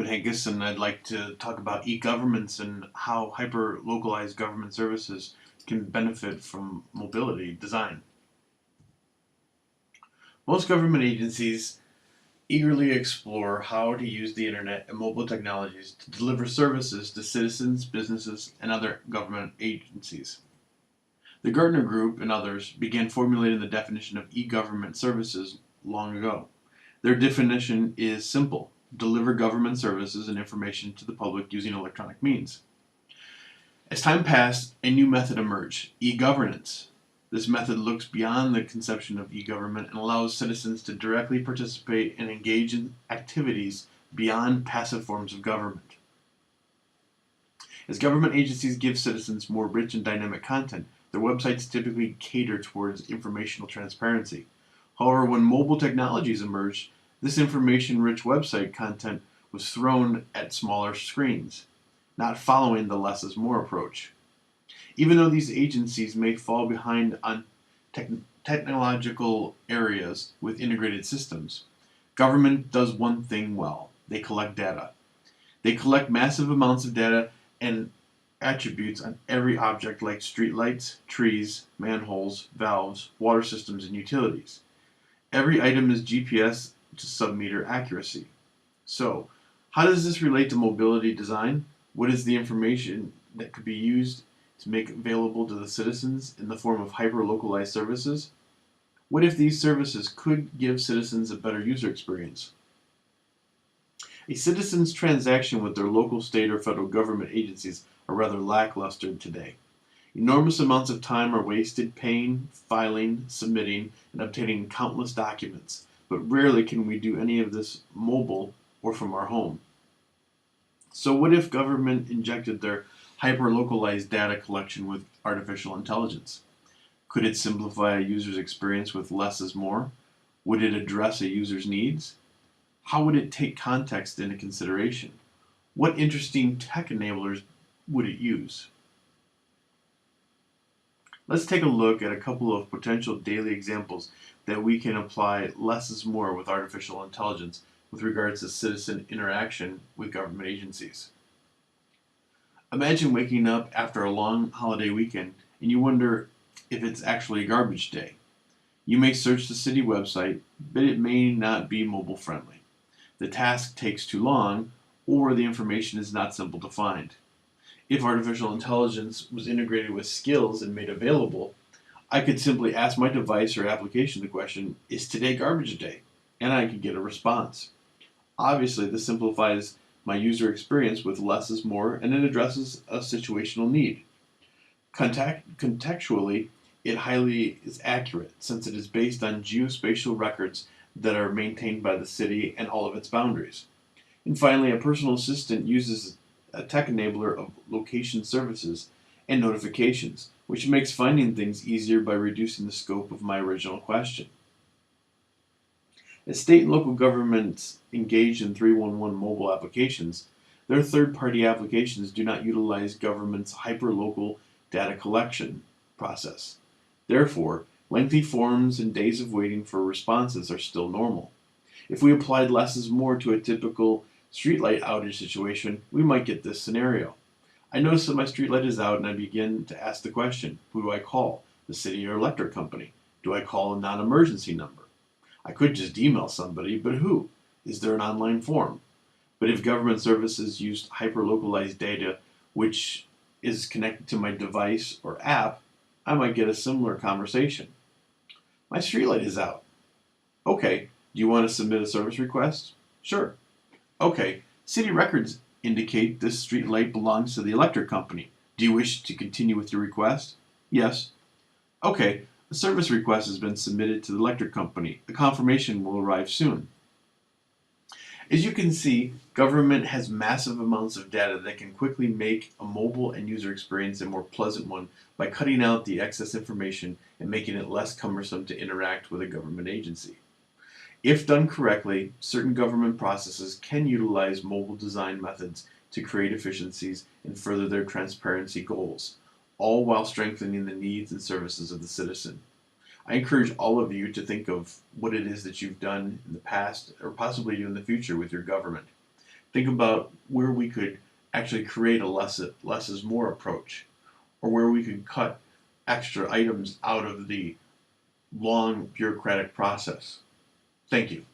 Haggis, and I'd like to talk about e-governments and how hyper-localized government services can benefit from mobility design. Most government agencies eagerly explore how to use the internet and mobile technologies to deliver services to citizens, businesses, and other government agencies. The Gartner Group and others began formulating the definition of e-government services long ago. Their definition is simple: deliver government services and information to the public using electronic means. As time passed, a new method emerged: e-governance. This method looks beyond the conception of e-government and allows citizens to directly participate and engage in activities beyond passive forms of government. As government agencies give citizens more rich and dynamic content, their websites typically cater towards informational transparency. However, when mobile technologies emerged, this information-rich website content was thrown at smaller screens, not following the less is more approach. Even though these agencies may fall behind on technological areas with integrated systems, government does one thing well: they collect data. They collect massive amounts of data and attributes on every object like streetlights, trees, manholes, valves, water systems, and utilities. Every item is GPS to sub-meter accuracy. So, how does this relate to mobility design? What is the information that could be used to make available to the citizens in the form of hyper-localized services? What if these services could give citizens a better user experience? A citizen's transaction with their local, state, or federal government agencies are rather lackluster today. Enormous amounts of time are wasted paying, filing, submitting, and obtaining countless documents, but rarely can we do any of this mobile or from our home. So what if government injected their hyper-localized data collection with artificial intelligence? Could it simplify a user's experience with less is more? Would it address a user's needs? How would it take context into consideration? What interesting tech enablers would it use? Let's take a look at a couple of potential daily examples that we can apply less is more with artificial intelligence with regards to citizen interaction with government agencies. Imagine waking up after a long holiday weekend and you wonder if it's actually a garbage day. You may search the city website, but it may not be mobile friendly. The task takes too long, or the information is not simple to find. If artificial intelligence was integrated with skills and made available, I could simply ask my device or application the question, "Is today garbage day?" And I could get a response. Obviously, this simplifies my user experience with less is more, and it addresses a situational need. Contextually, it highly is accurate since it is based on geospatial records that are maintained by the city and all of its boundaries. And finally, a personal assistant uses a tech enabler of location services and notifications, which makes finding things easier by reducing the scope of my original question. As state and local governments engage in 311 mobile applications, their third-party applications do not utilize government's hyper-local data collection process. Therefore, lengthy forms and days of waiting for responses are still normal. If we applied less is more to a typical streetlight outage situation, we might get this scenario. I notice that my streetlight is out and I begin to ask the question, who do I call? The city or electric company? Do I call a non-emergency number? I could just email somebody, but who? Is there an online form? But if government services used hyper-localized data, which is connected to my device or app, I might get a similar conversation. My streetlight is out. Okay, do you want to submit a service request? Sure. Okay, city records indicate this street light belongs to the electric company. Do you wish to continue with your request? Yes. Okay, a service request has been submitted to the electric company. The confirmation will arrive soon. As you can see, government has massive amounts of data that can quickly make a mobile and user experience a more pleasant one by cutting out the excess information and making it less cumbersome to interact with a government agency. If done correctly, certain government processes can utilize mobile design methods to create efficiencies and further their transparency goals, all while strengthening the needs and services of the citizen. I encourage all of you to think of what it is that you've done in the past or possibly do in the future with your government. Think about where we could actually create a less is more approach, or where we could cut extra items out of the long bureaucratic process. Thank you.